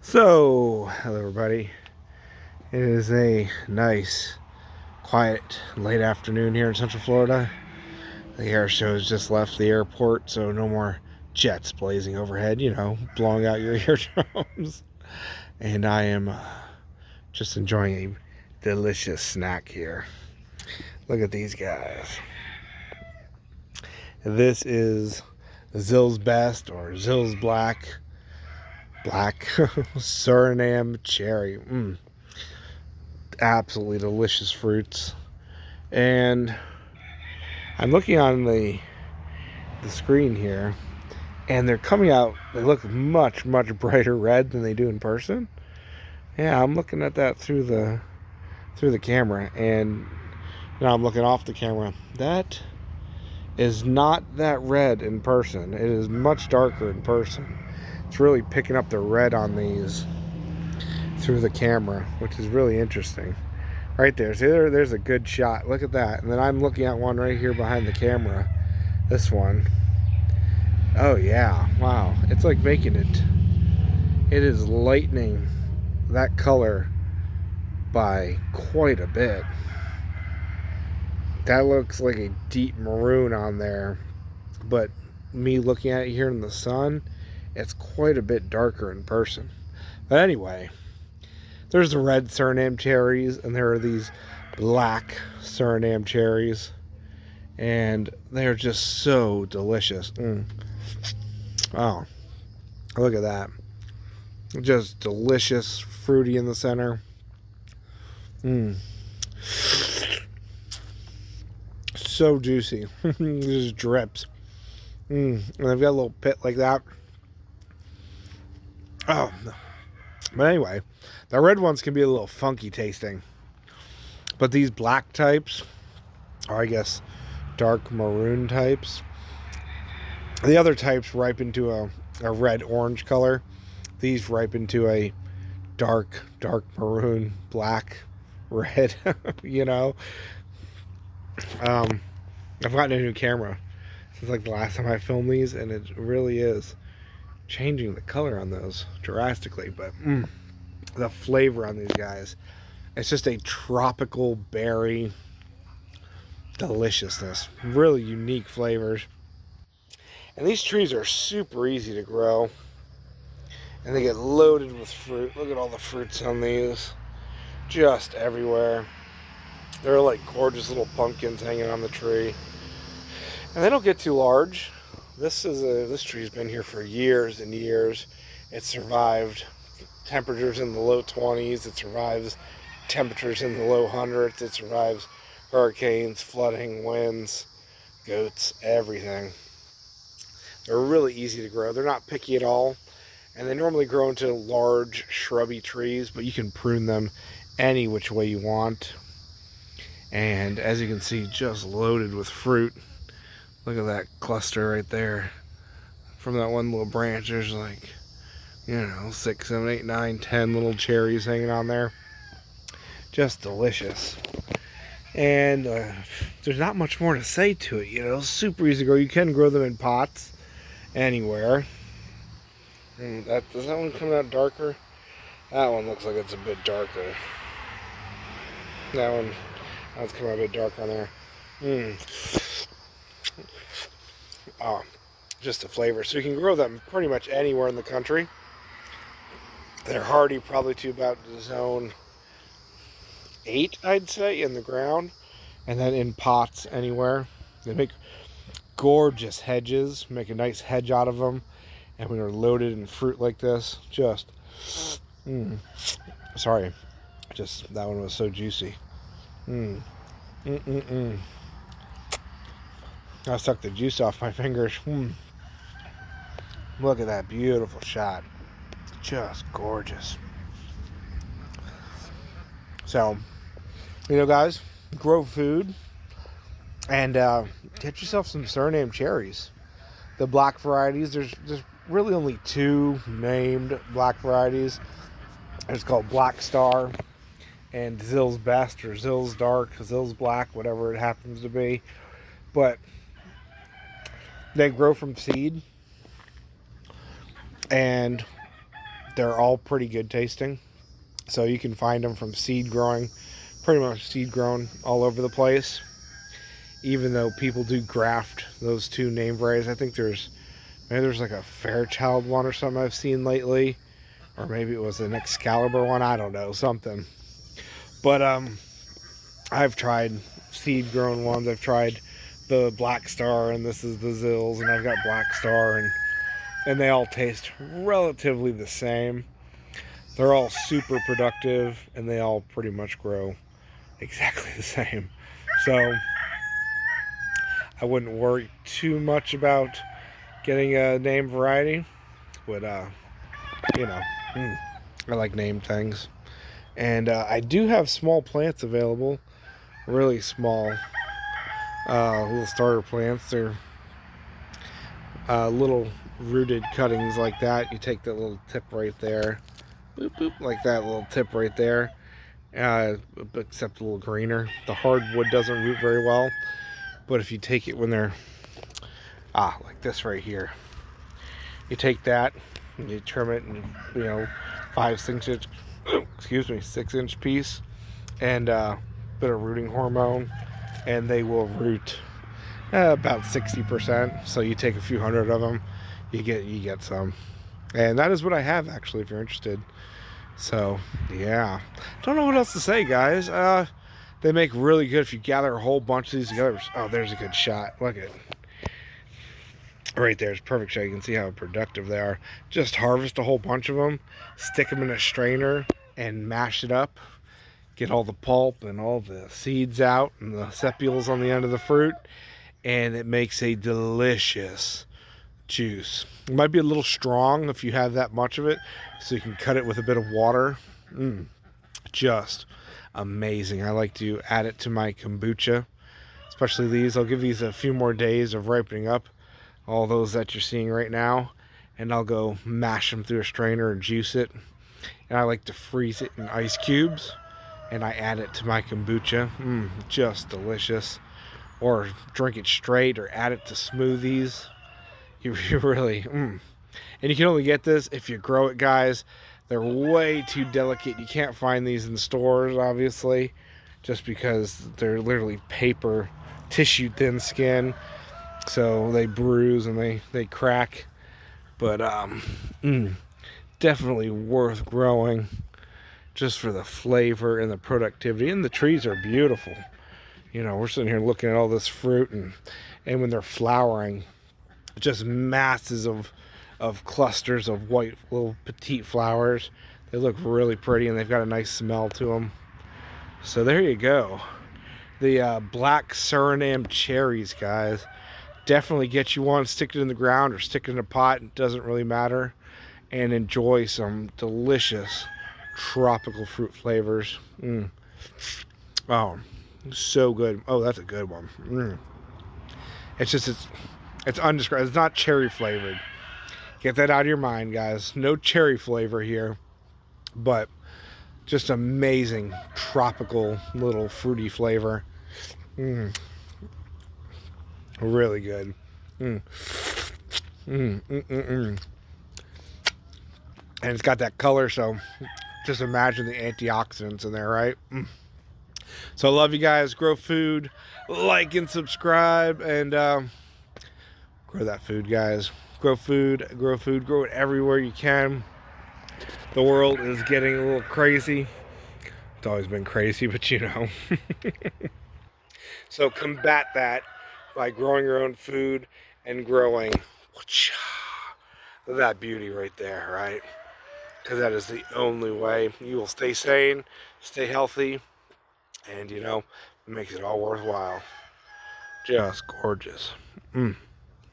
So, hello everybody. It is a nice, quiet, late afternoon here in Central Florida. The air show has just left the airport, so no more jets blazing overhead, blowing out your eardrums. And I am just enjoying a delicious snack here. Look at these guys. This is Zill's Best or Zill's Black Suriname cherry. Absolutely delicious fruits. And I'm looking on the screen here, and they're coming out. They look much brighter red than they do in person. Yeah, I'm looking at that through the camera, and now I'm looking off the camera. That is not that red in person. It is much darker in person. It's really picking up the red on these through the camera, which is really interesting. Right there, see, there's a good shot. Look at that. And then I'm looking at one right here behind the camera. This one. Oh yeah, wow. It's like making it is lightening that color by quite a bit. That looks like a deep maroon on there, but me looking at it here in the sun, it's quite a bit darker in person. But anyway, there's the red Suriname cherries, and there are these black Suriname cherries, and they're just so delicious. Oh, look at that. Just delicious, fruity in the center. So juicy. It just drips. And they've got a little pit like that. Oh, but anyway, the red ones can be a little funky tasting, but these black types, or I guess dark maroon types, the other types ripen to a red orange color. These ripen to a dark maroon, black, red. I've gotten a new camera since like the last time I filmed these, and it really is changing the color on those drastically. But the flavor on these guys, it's just a tropical berry deliciousness. Really unique flavors. And these trees are super easy to grow, and they get loaded with fruit. Look at all the fruits on these, just everywhere. They're like gorgeous little pumpkins hanging on the tree, and they don't get too large. This tree's been here for years and years. It survived temperatures in the low 20s. It survives temperatures in the low hundreds. It survives hurricanes, flooding, winds, goats, everything. They're really easy to grow. They're not picky at all, and they normally grow into large shrubby trees, but you can prune them any which way you want. And as you can see, just loaded with fruit. Look at that cluster right there. From that one little branch, there's like, 6, 7, 8, 9, 10 little cherries hanging on there. Just delicious. And there's not much more to say to it, super easy to grow. You can grow them in pots anywhere. And does that one come out darker? That one looks like it's a bit darker. That's coming out a bit dark on there. Oh, just the flavor. So you can grow them pretty much anywhere in the country. They're hardy probably to about zone 8, I'd say, in the ground. And then in pots anywhere. They make gorgeous hedges. Make a nice hedge out of them. And when they're loaded in fruit like this, just... Sorry. That one was so juicy. I sucked the juice off my fingers. Look at that beautiful shot. Just gorgeous. So, guys, grow food and get yourself some Suriname cherries. The black varieties, there's really only 2 named black varieties. It's called Black Star and Zill's Best, or Zill's Dark, Zill's Black, whatever it happens to be. But they grow from seed, and they're all pretty good tasting. So you can find them from seed growing, pretty much seed grown all over the place. Even though people do graft those two name varieties. I think maybe there's like a Fairchild one or something I've seen lately. Or maybe it was an Excalibur one, I don't know, something. But I've tried seed grown ones. I've tried the Black Star, and this is the Zills, and I've got Black Star, and they all taste relatively the same. They're all super productive, and they all pretty much grow exactly the same. So I wouldn't worry too much about getting a name variety, but you know, I like name things. And I do have small plants available, really small, little starter plants. They're little rooted cuttings like that. You take that little tip right there, boop, boop, like that little tip right there, except a little greener. The hardwood doesn't root very well, but if you take it when they're, like this right here, you take that, and you trim it, and 5-6 inch, 6-inch piece, and a bit of rooting hormone, and they will root about 60%. So you take a few hundred of them, you get some, and that is what I have actually. If you're interested, so yeah, don't know what else to say, guys. They make really good if you gather a whole bunch of these together. Oh, there's a good shot. Look at. Right there is perfect shot. You can see how productive they are. Just harvest a whole bunch of them, stick them in a strainer, and mash it up. Get all the pulp and all the seeds out and the sepules on the end of the fruit, and it makes a delicious juice. It might be a little strong if you have that much of it, so you can cut it with a bit of water. Just amazing. I like to add it to my kombucha, especially these. I'll give these a few more days of ripening up, all those that you're seeing right now, and I'll go mash them through a strainer and juice it. And I like to freeze it in ice cubes, and I add it to my kombucha. Just delicious. Or drink it straight, or add it to smoothies. You really, and you can only get this if you grow it, guys. They're way too delicate. You can't find these in stores, obviously, just because they're literally paper, tissue thin skin. So they bruise and they crack, but definitely worth growing just for the flavor and the productivity. And the trees are beautiful. We're sitting here looking at all this fruit, and when they're flowering, just masses of clusters of white little petite flowers. They look really pretty, and they've got a nice smell to them. So there you go. The black Suriname cherries, guys. Definitely get you one, stick it in the ground or stick it in a pot, it doesn't really matter, and enjoy some delicious tropical fruit flavors. Oh, so good. Oh, that's a good one. It's undescribable. It's not cherry flavored. Get that out of your mind, guys. No cherry flavor here, but just amazing tropical little fruity flavor. Really good. And it's got that color, so just imagine the antioxidants in there, right? So I love you guys. Grow food, like and subscribe, and grow that food, guys. Grow food, grow it everywhere you can. The world is getting a little crazy. It's always been crazy, but So combat that by growing your own food and growing that beauty right there, right? Because that is the only way you will stay sane, stay healthy, and it makes it all worthwhile. Just gorgeous.